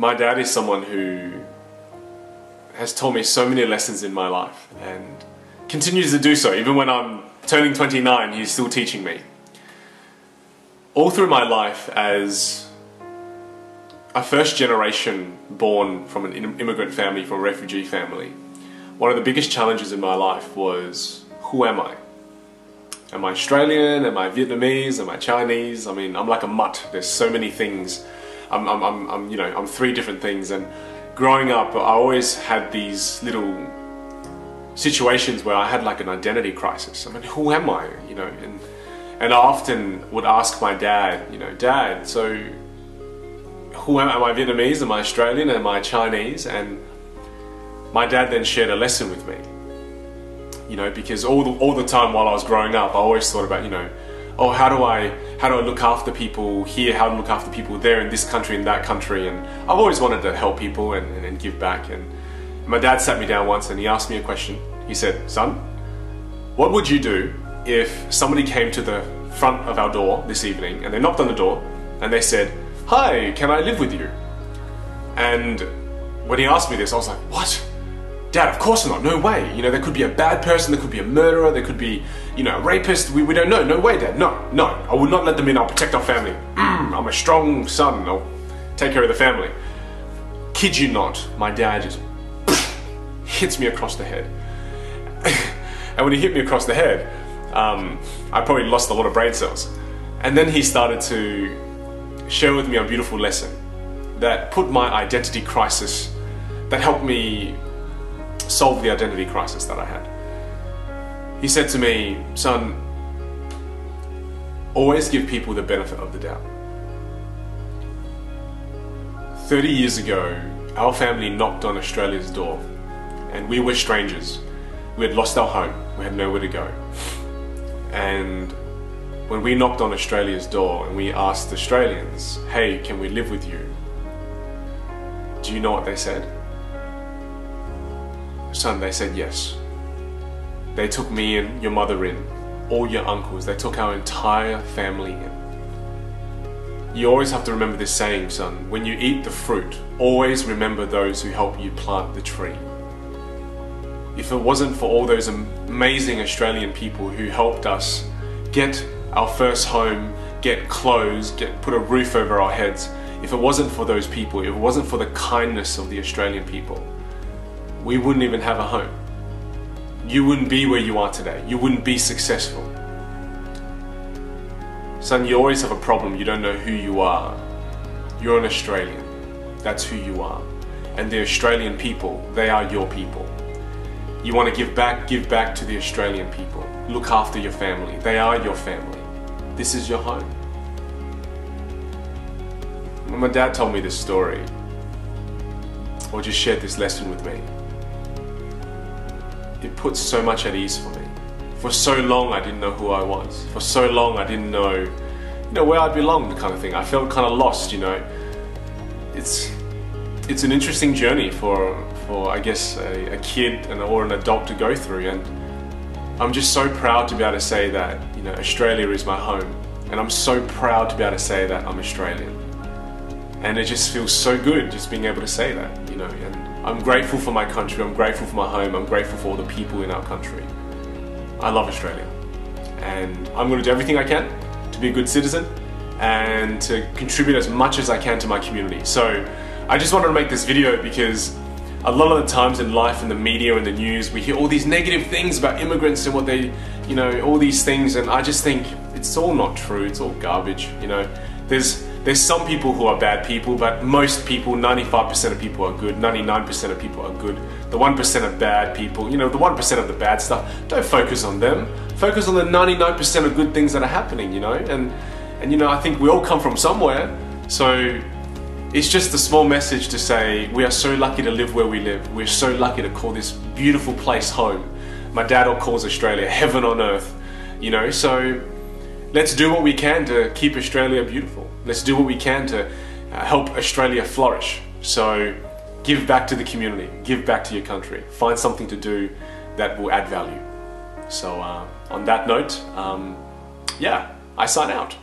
My dad is someone who has taught me so many lessons in my life and continues to do so. Even when I'm turning 29, he's still teaching me. All through my life as a first generation born from an immigrant family, from a refugee family, one of the biggest challenges in my life was, who am I? Am I Australian? Am I Vietnamese? Am I Chinese? I mean, I'm like a mutt. There's so many things. I'm three different things. And growing up, I always had these little situations where I had like an identity crisis. I mean, who am I? And I often would ask my dad, Dad, so who am I? Vietnamese? Am I Australian? Am I Chinese? And my dad then shared a lesson with me. Because all the time while I was growing up, I always thought about, oh, how do I look after people here? How to look after people there, in this country, in that country? And I've always wanted to help people and give back. And my dad sat me down once and he asked me a question. He said, son, what would you do if somebody came to the front of our door this evening and they knocked on the door and they said, hi, can I live with you? And when he asked me this, I was like, what? Dad, of course not, no way. There could be a bad person, there could be a murderer, there could be, a rapist, we don't know, no way, Dad, no, I will not let them in, I'll protect our family. I'm a strong son, I'll take care of the family. Kid you not, my dad just hits me across the head. And when he hit me across the head, I probably lost a lot of brain cells. And then he started to share with me a beautiful lesson that put my identity crisis, that helped me solve the identity crisis that I had. He said to me, son, always give people the benefit of the doubt. 30 years ago, our family knocked on Australia's door and we were strangers. We had lost our home, we had nowhere to go. And when we knocked on Australia's door and we asked Australians, hey, can we live with you? Do you know what they said? Son, they said yes. They took me in, your mother in, all your uncles, they took our entire family in. You always have to remember this saying, son, when you eat the fruit, always remember those who help you plant the tree. If it wasn't for all those amazing Australian people who helped us get our first home, get clothes, put a roof over our heads, if it wasn't for those people, if it wasn't for the kindness of the Australian people, we wouldn't even have a home. You wouldn't be where you are today. You wouldn't be successful. Son, you always have a problem. You don't know who you are. You're an Australian. That's who you are. And the Australian people, they are your people. You want to give back to the Australian people. Look after your family. They are your family. This is your home. When my dad told me this story, or just shared this lesson with me, it put so much at ease for me. For so long I didn't know who I was. For so long I didn't know, where I belonged, kind of thing. I felt kind of lost, It's an interesting journey for I guess a kid or an adult to go through, and I'm just so proud to be able to say that Australia is my home, and I'm so proud to be able to say that I'm Australian, and it just feels so good just being able to say that, and I'm grateful for my country, I'm grateful for my home, I'm grateful for all the people in our country. I love Australia, and I'm going to do everything I can to be a good citizen and to contribute as much as I can to my community. So I just wanted to make this video because a lot of the times in life, in the media and the news, we hear all these negative things about immigrants and what they, all these things, and I just think it's all not true, it's all garbage, There's some people who are bad people, but most people, 95% of people are good, 99% of people are good. The 1% are bad people, the 1% of the bad stuff, don't focus on them. Focus on the 99% of good things that are happening, and I think we all come from somewhere, so it's just a small message to say we are so lucky to live where we live. We're so lucky to call this beautiful place home. My dad calls Australia heaven on earth, so let's do what we can to keep Australia beautiful. Let's do what we can to help Australia flourish. So give back to the community, give back to your country, find something to do that will add value. So on that note, yeah, I sign out.